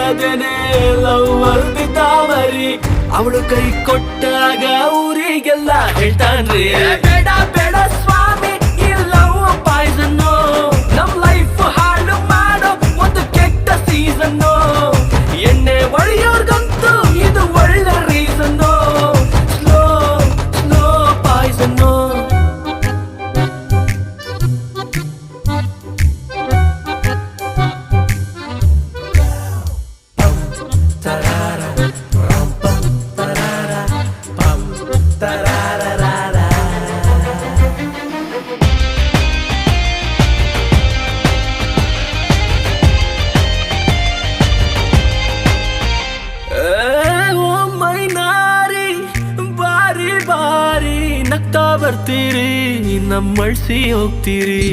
ಕೇಳದೇನೆ lover ಬಿದ್ದಾವರಿ ಅವಳು ಕೈ ಕೊಟ್ಟಾಗ ಊರಿಗೆಲ್ಲ ಹೇಳ್ತಾನ್ರಿ ಬೇಡ ಬೇಡ ಸ್ವಾಮಿ ಈ ಲವ್ ಪಾಯ್ಸನ್ನು ನಮ್ ಲೈಫ್ ಹಾಳು ಮಾಡೋ ಒಂದು ಕೆಟ್ಟ ಸೀಸನ್ನು ಎಣ್ಣೆ ಒಳ್ಳೆಯವ್ರಿಗಂತೂ ಇದು ಒಳ್ಳೆ ರೀಸನ್ನು ಸ್ಲೋ ಸ್ಲೋ ಪಾಯ್ಸನ್ನು ಬಾರಿ ಬಾರಿ ನಗ್ತಾ ಬರ್ತೀರಿ ನಮ್ಮಳ್ಸಿ ಹೋಗ್ತೀರಿ